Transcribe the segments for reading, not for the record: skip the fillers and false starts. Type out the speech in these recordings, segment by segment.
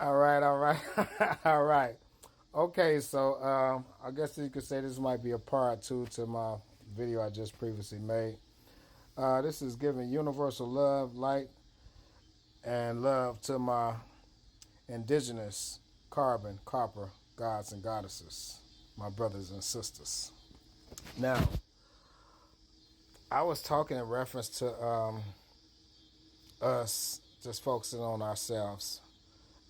All right, all right, all right. Okay, so I guess you could say this might be a part two to my video I just previously made. This is giving universal love, light, and love to my indigenous carbon, copper gods and goddesses, my brothers and sisters. Now, I was talking in reference to us just focusing on ourselves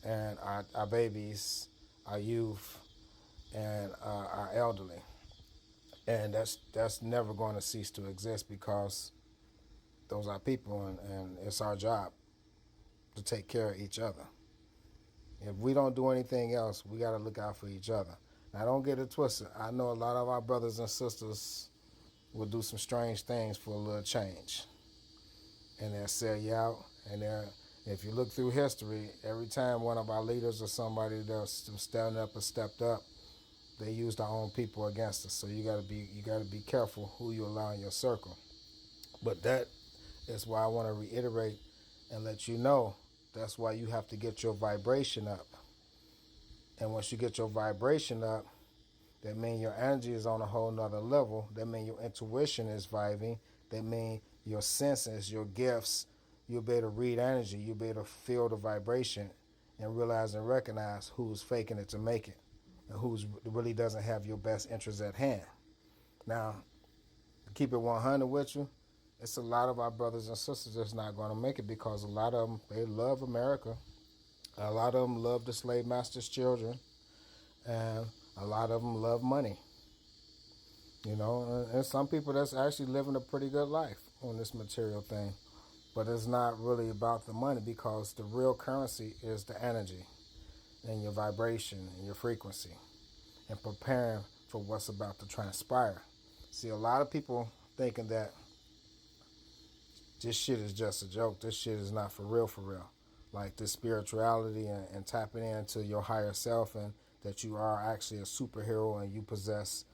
and our babies, our youth, and our elderly. And that's never going to cease to exist because those are people, and it's our job to take care of each other. If we don't do anything else, we got to look out for each other. Now, don't get it twisted. I know a lot of our brothers and sisters will do some strange things for a little change, and they'll sell you out. And if you look through history, every time one of our leaders or somebody that's standing up and stepped up, they used our own people against us. So you gotta be careful who you allow in your circle. But that is why I want to reiterate and let you know that's why you have to get your vibration up. And once you get your vibration up, that means your energy is on a whole nother level. That means your intuition is vibing. That means your senses, your gifts, you'll be able to read energy. You'll be able to feel the vibration and realize and recognize who's faking it to make it and who's really doesn't have your best interests at hand. Now, to keep it 100 with you, it's a lot of our brothers and sisters that's not going to make it because a lot of them, they love America. A lot of them love the slave master's children. And a lot of them love money. You know, and some people that's actually living a pretty good life on this material thing. But it's not really about the money because the real currency is the energy and your vibration and your frequency and preparing for what's about to transpire. See, a lot of people thinking that this shit is just a joke. This shit is not for real, for real. Like this spirituality and tapping into your higher self and that you are actually a superhero and you possess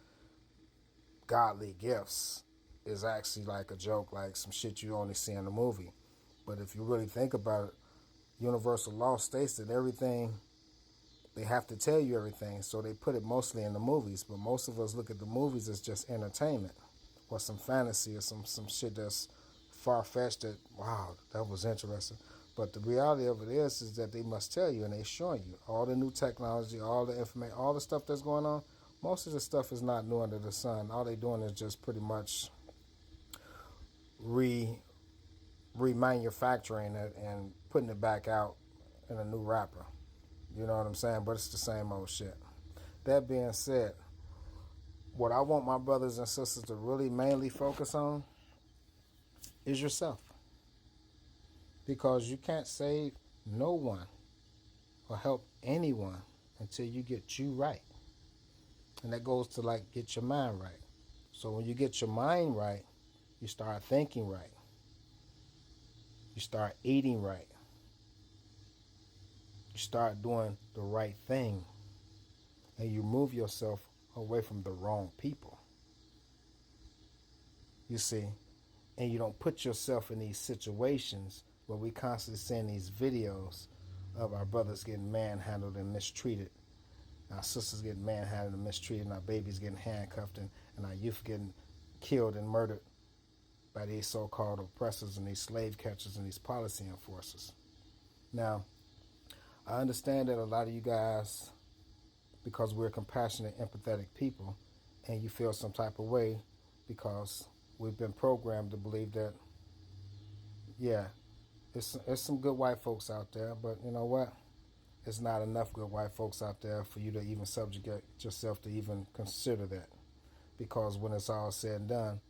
godly gifts is actually like a joke, like some shit you only see in a movie. But if you really think about it, universal law states that everything, they have to tell you everything, so they put it mostly in the movies. But most of us look at the movies as just entertainment or some fantasy or some shit that's far-fetched that, wow, that was interesting. But the reality of it is that they must tell you and they're showing you all the new technology, all the information, all the stuff that's going on. Most of the stuff is not new under the sun. All they're doing is just pretty much remanufacturing it and putting it back out in a new wrapper. You know what I'm saying? But it's the same old shit. That being said, what I want my brothers and sisters to really mainly focus on is yourself. Because you can't save no one or help anyone until you get you right. And that goes to like get your mind right. So when you get your mind right, you start thinking right. You start eating right. You start doing the right thing. And you move yourself away from the wrong people. You see? And you don't put yourself in these situations where we constantly seeing these videos of our brothers getting manhandled and mistreated, our sisters getting manhandled and mistreated, and our babies getting handcuffed, and our youth getting killed and murdered by these so-called oppressors and these slave catchers and these policy enforcers. Now, I understand that a lot of you guys, because we're compassionate, empathetic people, and you feel some type of way because we've been programmed to believe that, yeah, it's some good white folks out there, but you know what? It's not enough good white folks out there for you to even subjugate yourself to even consider that. Because when it's all said and done,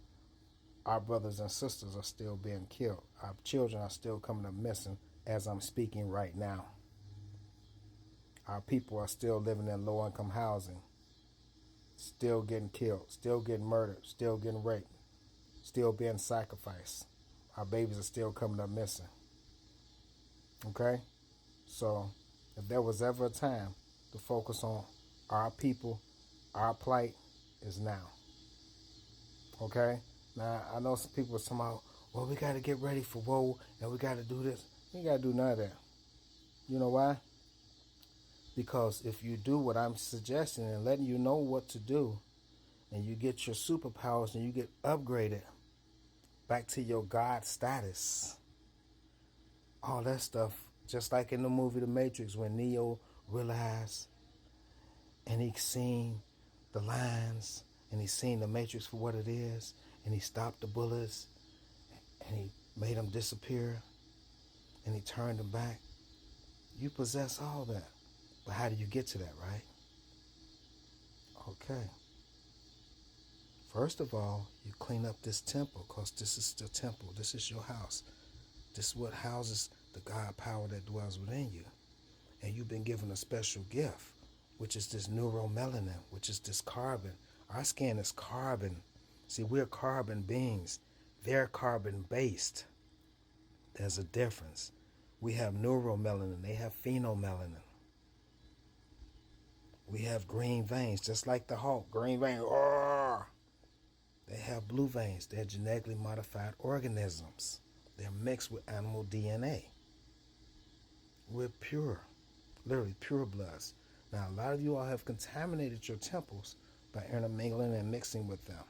our brothers and sisters are still being killed. Our children are still coming up missing as I'm speaking right now. Our people are still living in low-income housing, still getting killed, still getting murdered, still getting raped, still being sacrificed. Our babies are still coming up missing. Okay? So, if there was ever a time to focus on our people, our plight is now. Okay? Now, I know some people are talking about, well, we got to get ready for woe and we got to do this. We got to do none of that. You know why? Because if you do what I'm suggesting and letting you know what to do, and you get your superpowers and you get upgraded back to your God status, all that stuff, just like in the movie The Matrix, when Neo realized and he seen the lines and he seen the Matrix for what it is, and he stopped the bullets and he made them disappear and he turned them back. You possess all that. But how do you get to that, right? Okay. First of all, you clean up this temple, because this is the temple. This is your house. This is what houses the God power that dwells within you. And you've been given a special gift, which is this neuromelanin, which is this carbon. Our skin is carbon. See, we're carbon beings. They're carbon-based. There's a difference. We have neuromelanin. They have phenomelanin. We have green veins, just like the Hulk. Green veins. Roar! They have blue veins. They're genetically modified organisms. They're mixed with animal DNA. We're pure, literally pure bloods. Now, a lot of you all have contaminated your temples by intermingling and mixing with them.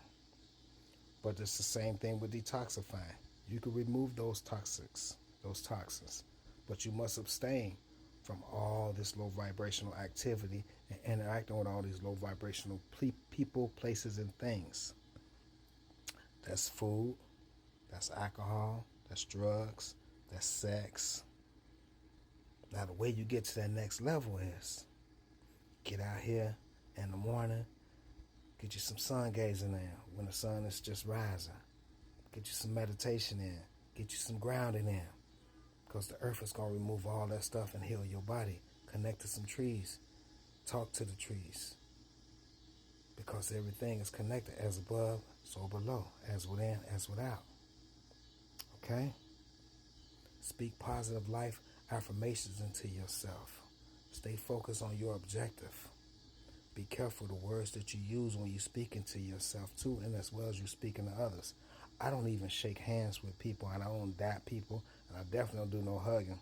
But it's the same thing with detoxifying. You can remove those toxins, but you must abstain from all this low vibrational activity and interacting with all these low vibrational people, places, and things. That's food, that's alcohol, that's drugs, that's sex. Now, the way you get to that next level is get out here in the morning, get you some sun gazing in when the sun is just rising. Get you some meditation in, get you some grounding in, because the earth is going to remove all that stuff and heal your body. Connect to some trees, talk to the trees, because everything is connected, as above, so below, as within, as without. Okay? Speak positive life affirmations into yourself. Stay focused on your objective. Be careful the words that you use when you speak into yourself too, and as well as you speaking to others. I don't even shake hands with people, and I don't dap people, and I definitely don't do no hugging,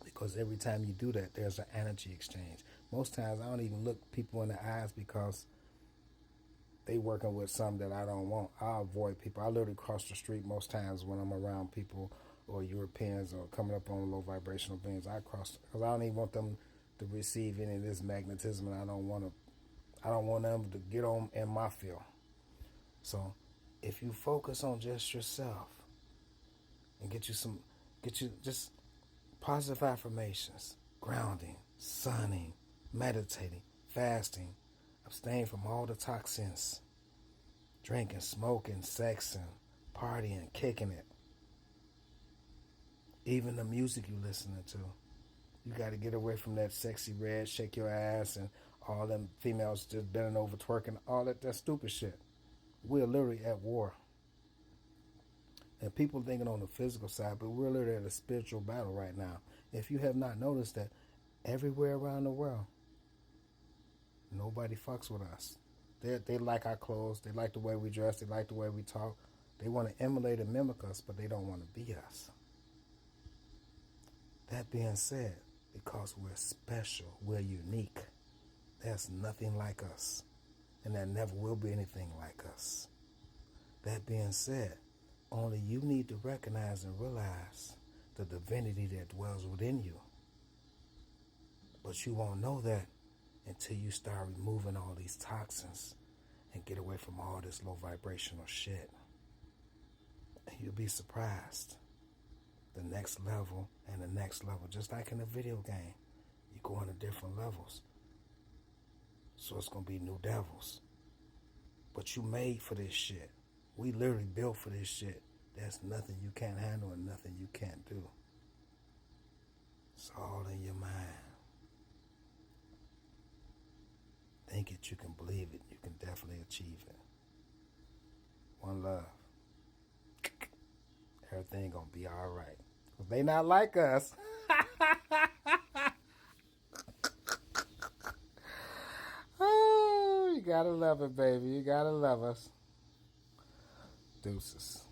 because every time you do that, there's an energy exchange. Most times I don't even look people in the eyes because they working with something that I don't want. I avoid people. I literally cross the street most times when I'm around people or Europeans or coming up on low vibrational beings. I cross, because I don't even want them to receive any of this magnetism, and I don't want them to get on in my field. So if you focus on just yourself and get you just positive affirmations, grounding, sunning, meditating, fasting, abstain from all the toxins, drinking, smoking, sexing, partying, kicking it. Even the music you listening to. You got to get away from that sexy red, shake your ass, and all them females just bending over, twerking, all that stupid shit. We're literally at war. And people thinking on the physical side, but we're literally at a spiritual battle right now. If you have not noticed that, everywhere around the world, nobody fucks with us. They like our clothes, they like the way we dress, they like the way we talk. They want to emulate and mimic us, but they don't want to be us. That being said, because we're special, we're unique, there's nothing like us, and there never will be anything like us. That being said, only you need to recognize and realize the divinity that dwells within you. But you won't know that until you start removing all these toxins and get away from all this low vibrational shit. And you'll be surprised. The next level and the next level, just like in a video game, you go into different levels. So it's going to be new devils. But you made for this shit. We literally built for this shit. There's nothing you can't handle and nothing you can't do. It's all in your mind. Think it, you can believe it, you can definitely achieve it. One love. Everything gonna be all right. Cause they not like us. Oh, you gotta love it, baby. You gotta love us. Deuces.